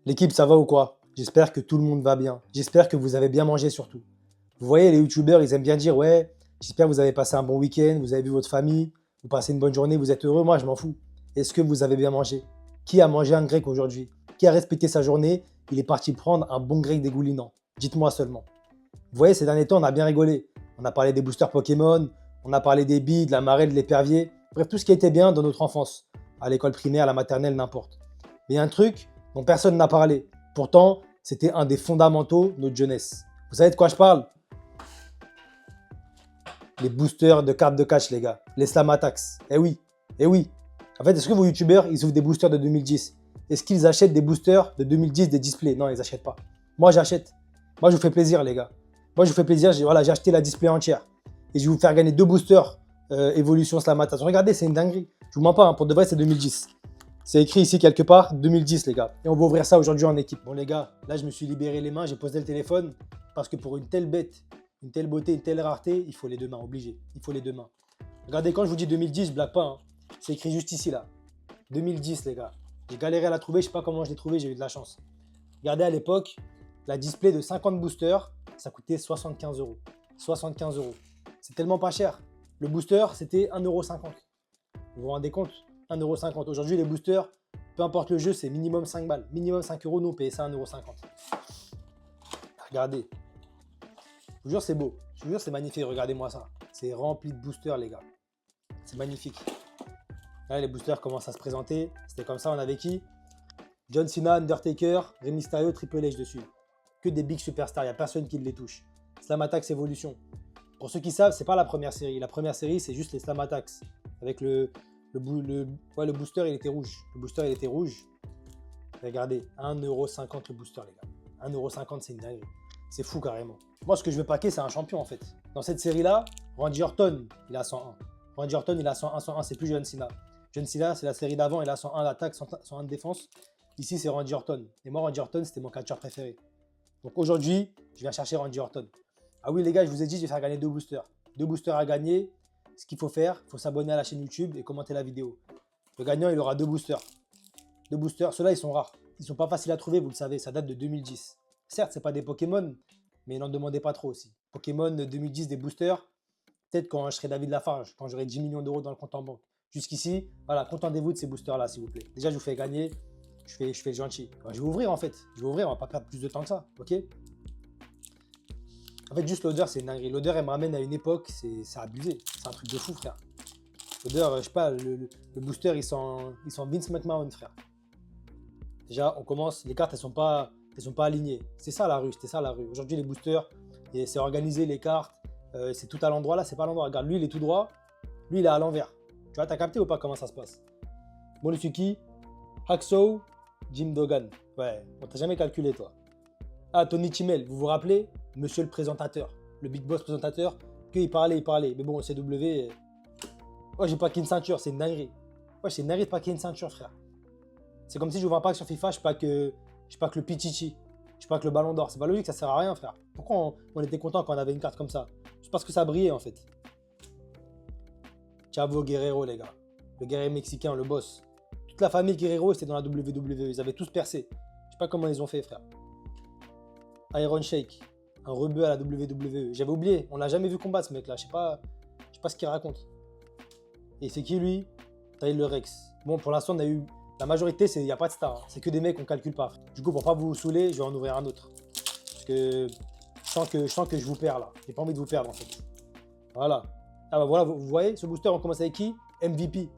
L'équipe, ça va ou quoi? J'espère que tout le monde va bien. J'espère que vous avez bien mangé surtout. Vous voyez, les youtubeurs, ils aiment bien dire, ouais, j'espère que vous avez passé un bon week-end, vous avez vu votre famille, vous passez une bonne journée, vous êtes heureux. Moi, je m'en fous. Est-ce que vous avez bien mangé? Qui a mangé un grec aujourd'hui? Qui a respecté sa journée? Il est parti prendre un bon grec dégoulinant. Dites-moi seulement. Vous voyez, ces derniers temps, on a bien rigolé. On a parlé des boosters Pokémon, on a parlé des billes, de la marée, de l'épervier. Bref, tout ce qui était bien dans notre enfance. À l'école primaire, à la maternelle, n'importe. Mais il y a un truc dont personne n'a parlé. Pourtant, c'était un des fondamentaux de notre jeunesse. Vous savez de quoi je parle? Les boosters de cartes de catch, les gars. Les slam attacks. Eh oui, eh oui. En fait, est-ce que vos youtubeurs, ils ouvrent des boosters de 2010? Est-ce qu'ils achètent des boosters de 2010, des displays? Non, ils n'achètent pas. Moi, j'achète. Moi, je vous fais plaisir, les gars. Moi, je vous fais plaisir. Voilà, j'ai acheté la display entière. Et je vais vous faire gagner 2 boosters Evolution Slam Attack. Regardez, c'est une dinguerie. Je vous mens pas, hein, pour de vrai, c'est 2010. C'est écrit ici quelque part, 2010, les gars. Et on va ouvrir ça aujourd'hui en équipe. Bon, les gars, là, je me suis libéré les mains, j'ai posé le téléphone. Parce que pour une telle bête, une telle beauté, une telle rareté, il faut les deux mains, obligé. Il faut les deux mains. Regardez, quand je vous dis 2010, je blague pas. Hein. C'est écrit juste ici, là. 2010, les gars. J'ai galéré à la trouver, je sais pas comment je l'ai trouvé, j'ai eu de la chance. Regardez, à l'époque, la display de 50 boosters, ça coûtait 75 euros. 75 euros. C'est tellement pas cher. Le booster, c'était 1,50 €. Vous vous rendez compte? 1,50 €. Aujourd'hui, les boosters, peu importe le jeu, c'est minimum 5 balles. Minimum 5 euros, nous, on payait ça 1,50 €. Regardez. Je vous jure, c'est beau. Je vous jure, c'est magnifique. Regardez-moi ça. C'est rempli de boosters, les gars. C'est magnifique. Là, les boosters commencent à se présenter. C'était comme ça, on avait qui? John Cena, Undertaker, Rey Mysterio, Triple H dessus. Que des big superstars, il n'y a personne qui les touche. Slam Attacks Evolution. Pour ceux qui savent, c'est pas la première série. La première série, c'est juste les Slam Attacks. Avec le booster, il était rouge. Le booster, il était rouge. Regardez, 1,50 € le booster, les gars. 1,50 €, c'est une dinguerie. C'est fou carrément. Moi, ce que je veux paquer, c'est un champion en fait. Dans cette série-là, Randy Orton, il a 101. Randy Orton, il a 101, 101, c'est plus John Cena. John Cena, c'est la série d'avant, il a 101 d'attaque, 101 de défense. Ici, c'est Randy Orton. Et moi, Randy Orton, c'était mon catcheur préféré. Donc aujourd'hui, je viens chercher Randy Orton. Ah oui, les gars, je vous ai dit, je vais faire gagner 2 boosters. 2 boosters à gagner. Ce qu'il faut faire, il faut s'abonner à la chaîne YouTube et commenter la vidéo. Le gagnant, il aura 2 boosters. 2 boosters, ceux-là, ils sont rares. Ils sont pas faciles à trouver, vous le savez, ça date de 2010. Certes, c'est pas des Pokémon, mais n'en demandez pas trop aussi. Pokémon 2010, des boosters, peut-être quand je serai David Lafarge, quand j'aurai 10 millions d'euros dans le compte en banque. Jusqu'ici, voilà, contentez-vous de ces boosters-là, s'il vous plaît. Déjà, je vous fais gagner, je fais le gentil. Alors, je vais ouvrir en fait, je vais ouvrir, on va pas perdre plus de temps que ça, ok? En fait, juste l'odeur, c'est une dinguerie. L'odeur, elle me ramène à une époque, c'est abusé. C'est un truc de fou, frère. L'odeur, je sais pas, le booster, il sent Vince McMahon, frère. Déjà, on commence, les cartes, elles sont pas alignées. C'est ça la rue, c'était ça la rue. Aujourd'hui, les boosters, c'est organisé, les cartes, c'est tout à l'endroit. Là, c'est pas à l'endroit. Regarde, lui, il est tout droit, lui, il est à l'envers. Tu vois, t'as capté ou pas comment ça se passe? Bon, le Suki, Hacksaw, Jim Duggan. Ouais, on t'a jamais calculé, toi. Ah, Tony Chimel, vous vous rappelez? Monsieur le présentateur, le Big Boss présentateur, qu'il parlait, il parlait. Mais bon, CW, ouais, j'ai packé une ceinture, c'est une dinguerie. Ouais, c'est une dinguerie de packer une ceinture, frère. C'est comme si j'ouvre un pack sur FIFA, je pack le Pichichi, je pack le Ballon d'Or. C'est pas logique, ça sert à rien, frère. Pourquoi on était content quand on avait une carte comme ça? C'est parce que ça brillait, en fait. Chavo Guerrero, les gars. Le guerrier mexicain, le boss. Toute la famille Guerrero, c'était dans la WWE. Ils avaient tous percé. Je sais pas comment ils ont fait, frère. Iron Sheik, un rebeu à la WWE. J'avais oublié, on l'a jamais vu combattre, ce mec-là. Je sais pas ce qu'il raconte. Et c'est qui, lui? Tyler Rex. Bon, pour l'instant, on a eu... La majorité, il n'y a pas de star. Hein. C'est que des mecs qu'on ne calcule pas. Du coup, pour pas vous saouler, je vais en ouvrir un autre. Parce que je sens que je vous perds là. J'ai pas envie de vous perdre en fait. Voilà. Ah bah voilà, vous voyez, ce booster, on commence avec qui? MVP.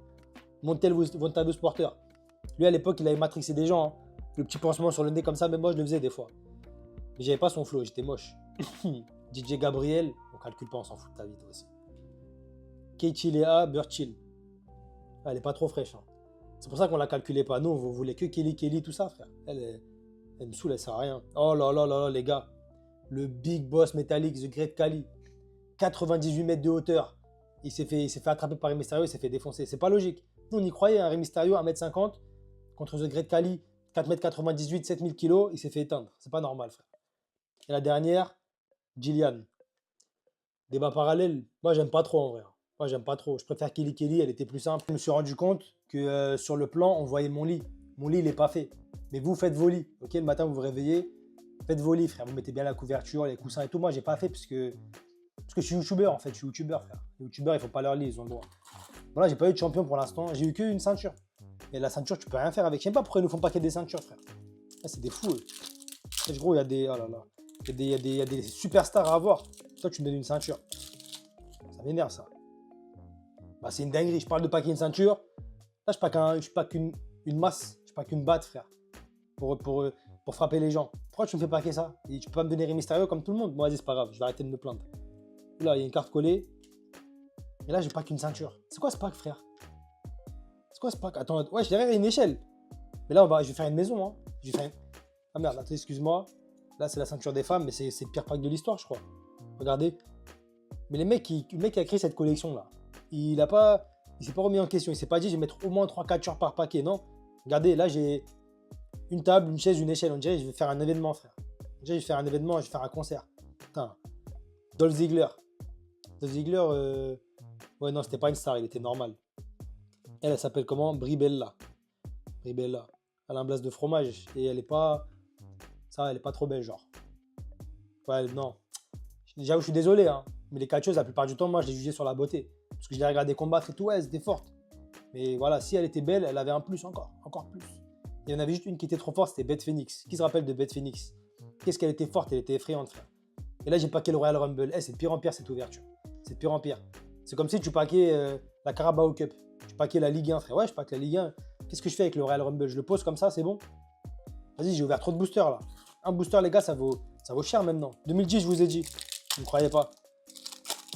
Montel Vontados Porter. Lui, à l'époque, il avait matrixé des gens. Hein. Le petit pansement sur le nez comme ça, même moi, je le faisais des fois. Mais j'avais pas son flow, j'étais moche. DJ Gabriel, on calcule pas, on s'en fout de ta vie, toi aussi. Katie Lea Burchill. Ah, elle est pas trop fraîche. Hein. C'est pour ça qu'on la calculait pas. Nous, on voulait que Kelly, tout ça, frère. Elle me saoule, elle sert à rien. Oh là là là là, les gars. Le Big Boss Metallic, The Great Khali. 98 mètres de hauteur. Il s'est fait attraper par Rey Mysterio, il s'est fait défoncer. C'est pas logique. Nous, on y croyait, hein, Rey Mysterio, 1m50, contre The Great Khali, 4m98, 7000 kg, il s'est fait éteindre. C'est pas normal, frère. Et la dernière, Jillian. Débat parallèle, moi, j'aime pas trop, en vrai. Moi, j'aime pas trop. Je préfère Kelly, elle était plus simple. Je me suis rendu compte que sur le plan, on voyait mon lit. Mon lit, il est pas fait. Mais vous faites vos lits, ok? Le matin, vous vous réveillez, faites vos lits, frère. Vous mettez bien la couverture, les coussins et tout. Moi, j'ai pas fait parce que je suis youtubeur, en fait. Je suis youtubeur, frère. Les youtubeurs, il faut pas leur lire, ils ont le droit. Voilà, j'ai pas eu de champion pour l'instant. J'ai eu qu'une ceinture. Et la ceinture, tu peux rien faire avec. Je sais pas pourquoi ils nous font pas qu'il y ait des ceintures, frère. Ah, c'est des fous, eux. Gros, il y a des. Oh là là. Il y a des superstars à avoir. Toi, tu me donnes une ceinture. Ça m'énerve, ça. Bah, c'est une dinguerie. Je parle de paquer une ceinture. Là, je pack une masse. Je pack une batte, frère. Pour frapper les gens. Pourquoi tu me fais paquer ça? Et tu peux pas me donner Rey Mysterio comme tout le monde? Bon, vas-y, c'est pas grave. Je vais arrêter de me plaindre. Là, il y a une carte collée. Et là, je pack une ceinture. C'est quoi ce pack, frère? C'est quoi ce pack? Attends, ouais, je derrière, il y a une échelle. Mais là, je vais faire une maison. Hein. Je vais faire une... Ah merde, attends, excuse-moi. Là, c'est la ceinture des femmes, mais c'est le pire pack de l'histoire, je crois. Regardez. Mais le mec qui a créé cette collection-là, il s'est pas remis en question. Il s'est pas dit, je vais mettre au moins 3-4 shorts par paquet. Non. Regardez, là, j'ai une table, une chaise, une échelle. On dirait que je vais faire un événement, frère. On dirait que je vais faire un événement, je vais faire un concert. Putain. Dolph Ziggler. Dolph Ziggler, ouais, non, c'était pas une star, il était normal. Elle s'appelle comment? Brie Bella. Brie Bella. Elle a un blase de fromage et elle est pas... Ça, elle est pas trop belle, genre. Ouais, non. J'avoue, je suis désolé, hein. Mais les catcheuses, la plupart du temps, moi, je les jugeais sur la beauté. Parce que je les regardais combattre et tout, ouais, elles étaient fortes. Mais voilà, si elle était belle, elle avait un plus encore plus. Il y en avait juste une qui était trop forte, c'était Beth Phoenix. Qui se rappelle de Beth Phoenix? Qu'est-ce qu'elle était forte, elle était effrayante, frère. Et là, j'ai paqué le Royal Rumble. C'est de pire en pire, cette ouverture. C'est de pire en pire. C'est comme si tu paquais la Carabao Cup. Tu paquais la Ligue 1, frère. Ouais, je paque la Ligue 1. Qu'est-ce que je fais avec le Royal Rumble? Je le pose comme ça, c'est bon? Vas-y, j'ai ouvert trop de boosters, là. Un booster, les gars, ça vaut cher maintenant. 2010, je vous ai dit. Vous ne croyez pas?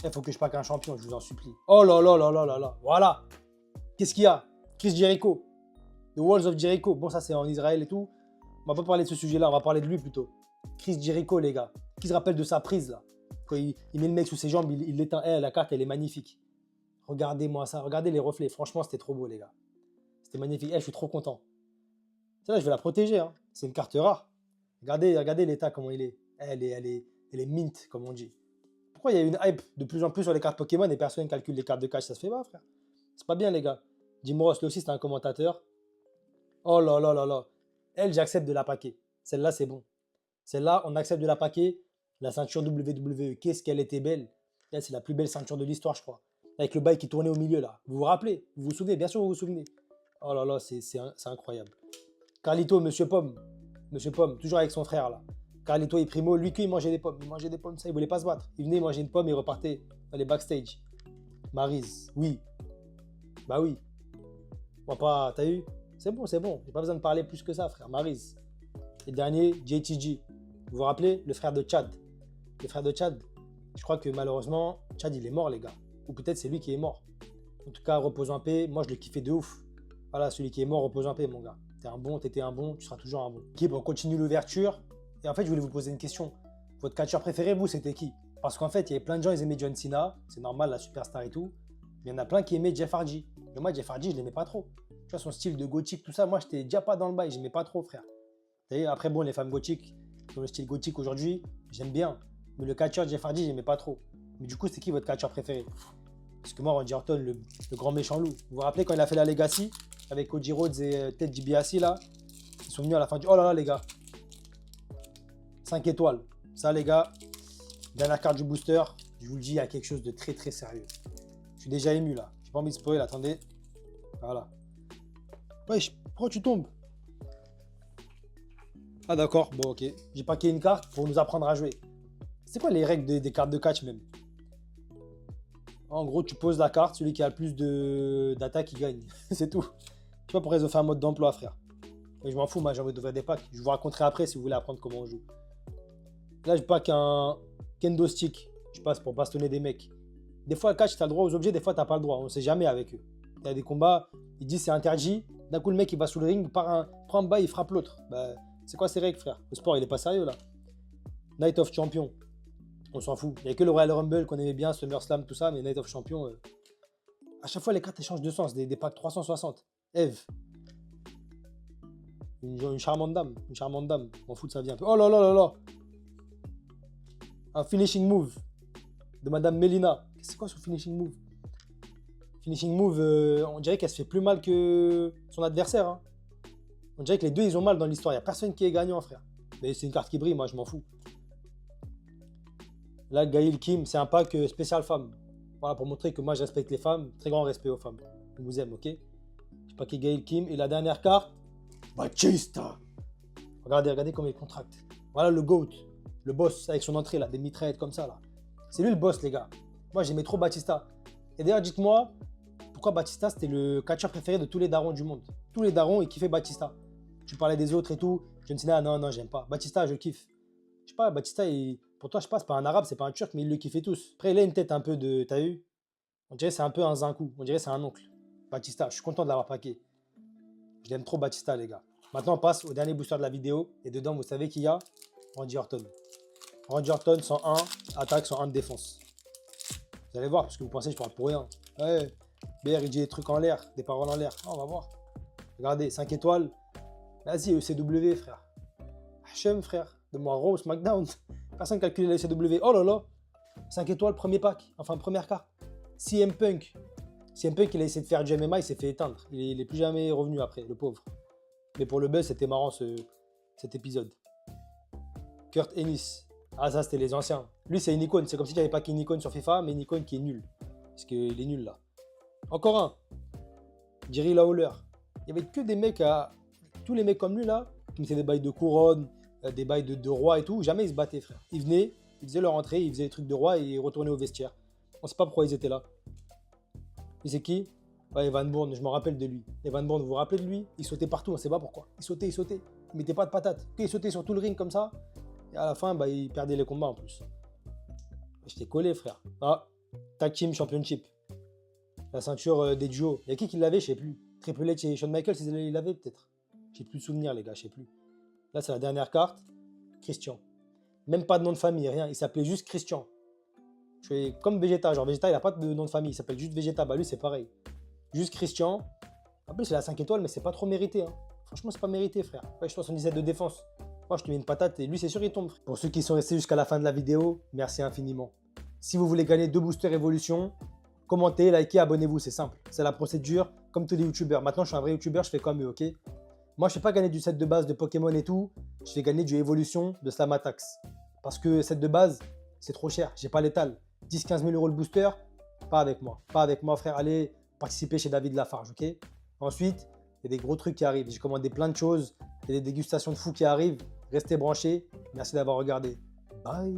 Il faut que je paque un champion, je vous en supplie. Oh là là là là là là. Voilà. Qu'est-ce qu'il y a? Chris Jericho. The Walls of Jericho. Bon, ça, c'est en Israël et tout. On va pas parler de ce sujet-là, on va parler de lui plutôt. Chris Jericho, les gars. Qui se rappelle de sa prise, là? Quand il met le mec sous ses jambes, il l'éteint. La carte, elle est magnifique. Regardez-moi ça. Regardez les reflets. Franchement, c'était trop beau, les gars. C'était magnifique. Je suis trop content. Celle-là, je vais la protéger. Hein. C'est une carte rare. Regardez l'état, comment il est. Elle est mint, comme on dit. Pourquoi il y a une hype de plus en plus sur les cartes Pokémon et personne ne calcule les cartes de cash? Ça se fait pas, frère. C'est pas bien, les gars. Jim Ross, lui aussi, c'est un commentateur. Oh là là là là. Elle, j'accepte de la paquer. Celle-là, c'est bon. Celle-là, on accepte de la paquer. La ceinture WWE, qu'est-ce qu'elle était belle. Là, c'est la plus belle ceinture de l'histoire, je crois. Avec le bail qui tournait au milieu, là. Vous vous rappelez? Vous vous souvenez? Bien sûr, vous vous souvenez. Oh là là, c'est incroyable. Carlito, Monsieur Pomme. Monsieur Pomme, toujours avec son frère, là. Carlito et Primo, lui, il mangeait des pommes. Il mangeait des pommes, ça, il voulait pas se battre. Il venait manger une pomme et il repartait dans les backstage. Maryse, oui. Bah oui. On va pas, t'as eu? C'est bon, c'est bon. J'ai pas besoin de parler plus que ça, frère. Maryse. Et dernier, JTG. Vous vous rappelez? Le frère de Chad. Le frère de Chad. Je crois que malheureusement, Chad, il est mort, les gars. Ou peut-être c'est lui qui est mort. En tout cas, repose en paix. Moi, je le kiffais de ouf. Voilà, celui qui est mort, repose en paix, mon gars. T'étais un bon, tu seras toujours un bon. Ok, on continue l'ouverture. Et en fait, je voulais vous poser une question. Votre catcheur préféré, vous, c'était qui? Parce qu'en fait, il y avait plein de gens, ils aimaient John Cena. C'est normal, la superstar et tout. Mais il y en a plein qui aimaient Jeff Hardy. Mais moi, Jeff Hardy, je l'aimais pas trop. Tu vois, son style de gothique, tout ça, moi, j'étais déjà pas dans le bail. J'aimais pas trop, frère. Après, bon, les femmes gothiques, dans le style gothique aujourd'hui, j'aime bien. Mais le catcheur Jeff Hardy, j'aimais pas trop. Mais du coup, c'est qui votre catcheur préféré? Parce que moi, Randy Orton, le grand méchant loup. Vous vous rappelez quand il a fait la Legacy avec Cody Rhodes et Ted DiBiase là? Ils sont venus à la fin du... Oh là là, les gars. 5 étoiles. Ça, les gars, dernière carte du booster. Je vous le dis, il y a quelque chose de très très sérieux. Je suis déjà ému là. J'ai pas envie de spoiler, attendez. Voilà. Wesh, pourquoi tu tombes? Ah d'accord, bon ok. J'ai paqué une carte pour nous apprendre à jouer. C'est quoi les règles des cartes de catch même? En gros, tu poses la carte, celui qui a le plus d'attaques, il gagne. C'est tout. Je sais pas pourquoi ils ont fait un mode d'emploi, frère. Mais je m'en fous, moi j'ai envie d'ouvrir des packs. Je vous raconterai après si vous voulez apprendre comment on joue. Là, je pack un kendo stick. Je passe pour bastonner des mecs. Des fois, le catch, tu as le droit aux objets, des fois, tu n'as pas le droit. On ne sait jamais avec eux. Il y a des combats, ils disent c'est interdit. D'un coup, le mec, il va sous le ring, prend un bas, il frappe l'autre. Bah, c'est quoi ces règles, frère? Le sport, il est pas sérieux, là. Night of Champion. On s'en fout. Il n'y a que le Royal Rumble qu'on aimait bien, SummerSlam, tout ça, mais Night of Champion, à chaque fois, les cartes échangent de sens. Des packs 360. Eve. Une charmante dame. Une charmante dame. On fout de sa vie un peu. Oh là là là là. Un finishing move de Madame Melina. C'est quoi ce finishing move? Finishing move, on dirait qu'elle se fait plus mal que son adversaire. Hein. On dirait que les deux, ils ont mal dans l'histoire. Il n'y a personne qui est gagnant, frère. Mais c'est une carte qui brille, moi, je m'en fous. Là, Gaël Kim, c'est un pack spécial femme. Voilà, pour montrer que moi, je respecte les femmes. Très grand respect aux femmes. Je vous aime, ok? Je pack Gaël Kim. Et la dernière carte, Batista. Regardez comment il contracte. Voilà le GOAT. Le boss avec son entrée, là, des mitraillettes comme ça, là. C'est lui le boss, les gars. Moi, j'aimais trop Batista. Et d'ailleurs, dites-moi, pourquoi Batista, c'était le catcheur préféré de tous les darons du monde. Tous les darons, ils kiffaient Batista. Tu parlais des autres et tout. John Cena, non, j'aime pas. Batista, je kiffe. Je sais pas, Batista, pourtant, je sais pas, c'est pas un arabe, c'est pas un turc, mais ils le kiffaient tous. Après, il a une tête un peu de. T'as vu? On dirait que c'est un peu un zinkou. On dirait que c'est un oncle. Batista, je suis content de l'avoir packé. Je l'aime trop, Batista, les gars. Maintenant, on passe au dernier booster de la vidéo. Et dedans, vous savez qui y a? Randy Orton. Randy Orton, 101 attaque, 101 de défense. Vous allez voir, parce que vous pensez que je parle pour rien. Ouais, BR, il dit des trucs en l'air, des paroles en l'air. Ah, on va voir. Regardez, 5 étoiles. Vas-y, ECW, frère. Hachem, frère. De moi, Raw, SmackDown. Personne calcule la ECW. Oh là là. 5 étoiles, premier pack. Enfin, première carte. CM Punk. CM Punk, il a essayé de faire du MMA, il s'est fait éteindre. Il n'est plus jamais revenu après, le pauvre. Mais pour le buzz, c'était marrant cet épisode. Kurt Ennis. Ah, ça, c'était les anciens. Lui, c'est une icône. C'est comme si j'avais pas qu'une icône sur FIFA, mais une icône qui est nulle. Parce qu'il est nul, là. Encore un. Jerry Lawler. Il y avait que des mecs tous les mecs comme lui, là, qui mettaient des bails de couronne, des bails de roi et tout. Jamais ils se battaient, frère. Ils venaient, ils faisaient leur entrée, ils faisaient des trucs de roi et ils retournaient au vestiaire. On sait pas pourquoi ils étaient là. Et c'est qui? Ouais, Evan Bourne, je me rappelle de lui. Evan Bourne, vous vous rappelez de lui? Il sautait partout, on sait pas pourquoi. Il sautait. Il mettait pas de patate. Il sautait sur tout le ring comme ça. Et à la fin, bah, il perdait les combats en plus. J'étais collé, frère. Ah, Tag Team Championship. La ceinture des duos. Il y a qui l'avait, je sais plus. Triple H et Shawn Michaels, ils l'avaient peut-être. J'ai plus de souvenirs, les gars, je sais plus. Là, c'est la dernière carte. Christian. Même pas de nom de famille, rien. Il s'appelait juste Christian. Je fais comme Vegeta. Genre, Vegeta, il a pas de nom de famille. Il s'appelle juste Vegeta. Bah, lui, c'est pareil. Juste Christian. En plus, il a 5 étoiles, mais c'est pas trop mérité. Hein. Franchement, c'est pas mérité, frère. Ouais, je 77 de défense. Moi, je te mets une patate et lui, c'est sûr, il tombe. Pour ceux qui sont restés jusqu'à la fin de la vidéo, merci infiniment. Si vous voulez gagner 2 boosters évolution, commentez, likez, abonnez-vous, c'est simple. C'est la procédure, comme tous les youtubeurs. Maintenant, je suis un vrai youtubeur, je fais comme eux, ok? Moi, je ne fais pas gagner du set de base de Pokémon et tout. Je fais gagner du évolution de Slamatax. Parce que set de base, c'est trop cher. J'ai pas l'étal. 10-15 000 euros le booster, pas avec moi. Pas avec moi, frère. Allez participer chez David Lafarge, ok? Ensuite, il y a des gros trucs qui arrivent. J'ai commandé plein de choses. Il y a des dégustations de fous qui arrivent. Restez branchés. Merci d'avoir regardé. Bye.